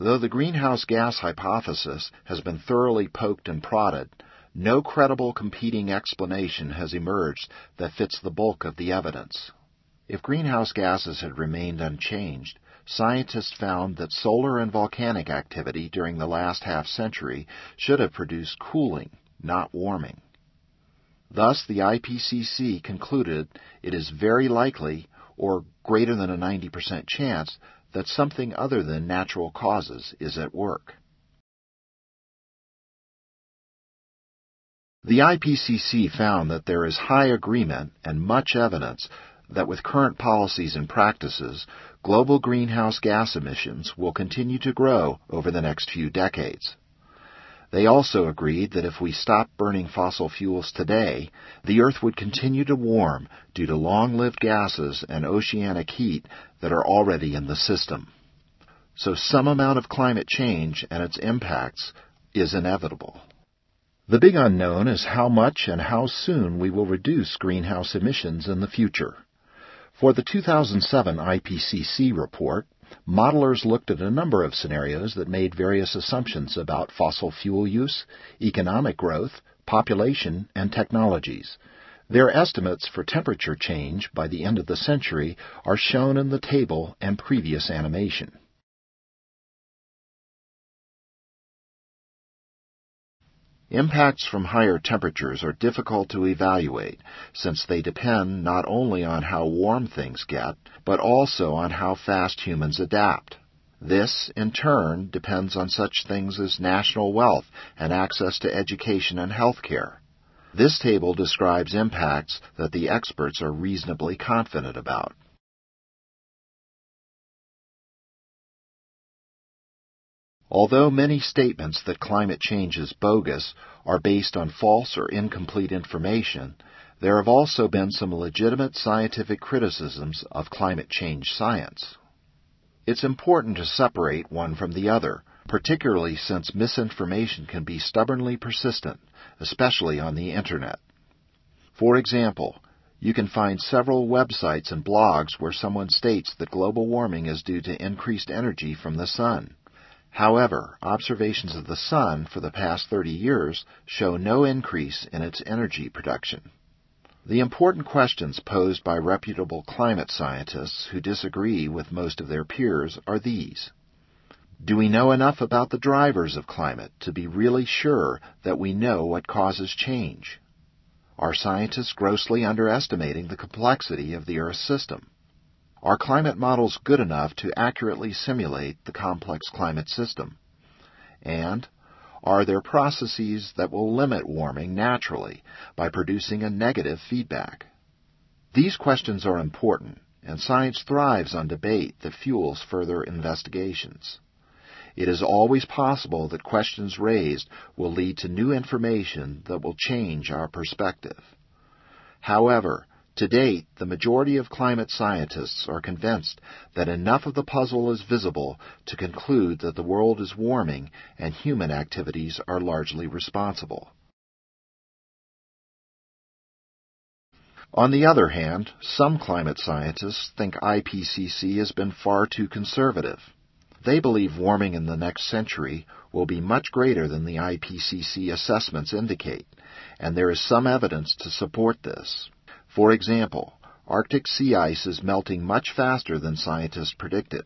Though the greenhouse gas hypothesis has been thoroughly poked and prodded, no credible competing explanation has emerged that fits the bulk of the evidence. If greenhouse gases had remained unchanged, scientists found that solar and volcanic activity during the last half-century should have produced cooling, not warming. Thus, the Ipcc concluded it is very likely, or greater than a 90% chance, that something other than natural causes is at work. The Ipcc found that there is high agreement and much evidence that with current policies and practices, global greenhouse gas emissions will continue to grow over the next few decades. They also agreed that if we stopped burning fossil fuels today, the Earth would continue to warm due to long-lived gases and oceanic heat that are already in the system. So some amount of climate change and its impacts is inevitable. The big unknown is how much and how soon we will reduce greenhouse emissions in the future. For the 2007 Ipcc report, modelers looked at a number of scenarios that made various assumptions about fossil fuel use, economic growth, population, and technologies. Their estimates for temperature change by the end of the century are shown in the table and previous animation. Impacts from higher temperatures are difficult to evaluate, since they depend not only on how warm things get, but also on how fast humans adapt. This, in turn, depends on such things as national wealth and access to education and health care. This table describes impacts that the experts are reasonably confident about. Although many statements that climate change is bogus are based on false or incomplete information, there have also been some legitimate scientific criticisms of climate change science. It's important to separate one from the other, particularly since misinformation can be stubbornly persistent, especially on the Internet. For example, you can find several websites and blogs where someone states that global warming is due to increased energy from the sun. However, observations of the sun for the past 30 years show no increase in its energy production. The important questions posed by reputable climate scientists who disagree with most of their peers are these. Do we know enough about the drivers of climate to be really sure that we know what causes change? Are scientists grossly underestimating the complexity of the Earth's system? Are climate models good enough to accurately simulate the complex climate system? And are there processes that will limit warming naturally by producing a negative feedback? These questions are important, and science thrives on debate that fuels further investigations. It is always possible that questions raised will lead to new information that will change our perspective. However, to date, the majority of climate scientists are convinced that enough of the puzzle is visible to conclude that the world is warming and human activities are largely responsible. On the other hand, some climate scientists think Ipcc has been far too conservative. They believe warming in the next century will be much greater than the Ipcc assessments indicate, and there is some evidence to support this. For example, Arctic sea ice is melting much faster than scientists predicted.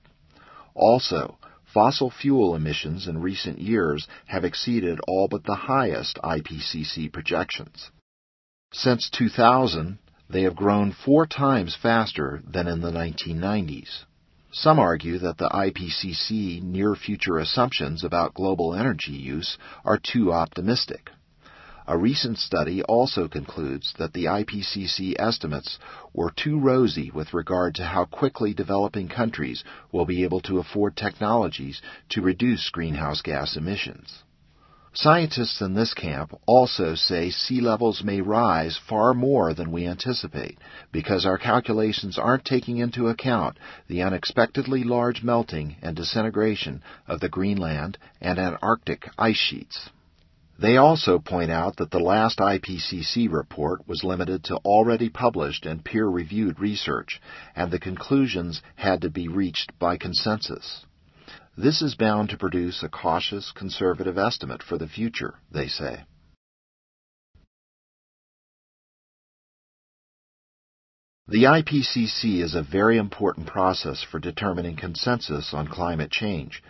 Also, fossil fuel emissions in recent years have exceeded all but the highest Ipcc projections. Since 2000, they have grown 4 times faster than in the 1990s. Some argue that the Ipcc near-future assumptions about global energy use are too optimistic. A recent study also concludes that the Ipcc estimates were too rosy with regard to how quickly developing countries will be able to afford technologies to reduce greenhouse gas emissions. Scientists in this camp also say sea levels may rise far more than we anticipate because our calculations aren't taking into account the unexpectedly large melting and disintegration of the Greenland and Antarctic ice sheets. They also point out that the last Ipcc report was limited to already published and peer-reviewed research, and the conclusions had to be reached by consensus. This is bound to produce a cautious, conservative estimate for the future, they say. The Ipcc is a very important process for determining consensus on climate change,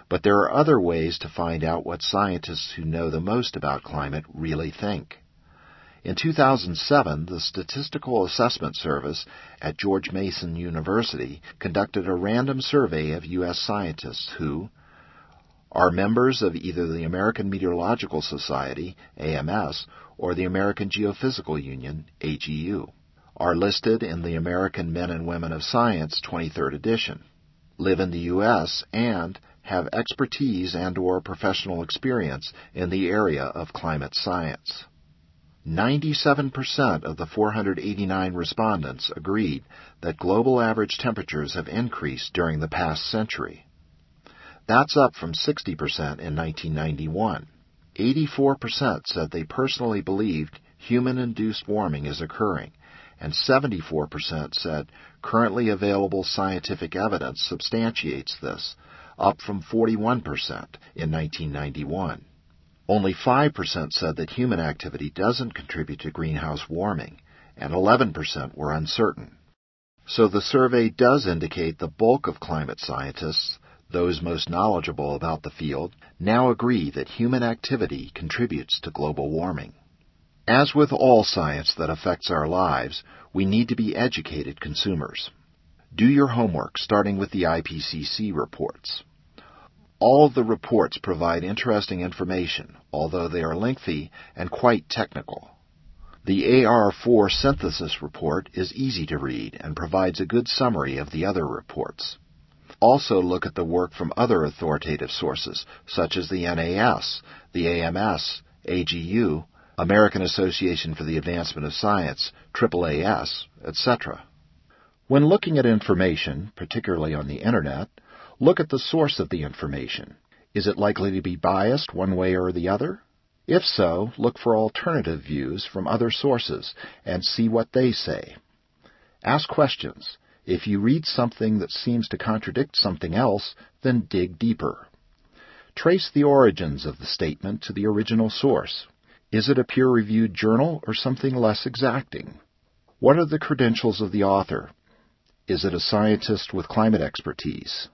but there are other ways to find out what scientists who know the most about climate really think. In 2007, the Statistical Assessment Service at George Mason University conducted a random survey of U.S. scientists who are members of either the American Meteorological Society, AMS, or the American Geophysical Union, AGU, are listed in the American Men and Women of Science 23rd edition, live in the U.S., and have expertise and/or professional experience in the area of climate science. 97% of the 489 respondents agreed that global average temperatures have increased during the past century. That's up from 60% in 1991. 84% said they personally believed human-induced warming is occurring, and 74% said currently available scientific evidence substantiates this, up from 41% in 1991. Only 5% said that human activity doesn't contribute to greenhouse warming, and 11% were uncertain. So the survey does indicate the bulk of climate scientists, those most knowledgeable about the field, now agree that human activity contributes to global warming. As with all science that affects our lives, we need to be educated consumers. Do your homework, starting with the Ipcc reports. All of the reports provide interesting information, although they are lengthy and quite technical. The AR4 synthesis report is easy to read and provides a good summary of the other reports. Also look at the work from other authoritative sources, such as the NAS, the AMS, AGU, American Association for the Advancement of Science, AAAS, etc. When looking at information, particularly on the Internet, look at the source of the information. Is it likely to be biased one way or the other? If so, look for alternative views from other sources and see what they say. Ask questions. If you read something that seems to contradict something else, then dig deeper. Trace the origins of the statement to the original source. Is it a peer-reviewed journal or something less exacting? What are the credentials of the author? Is it a scientist with climate expertise?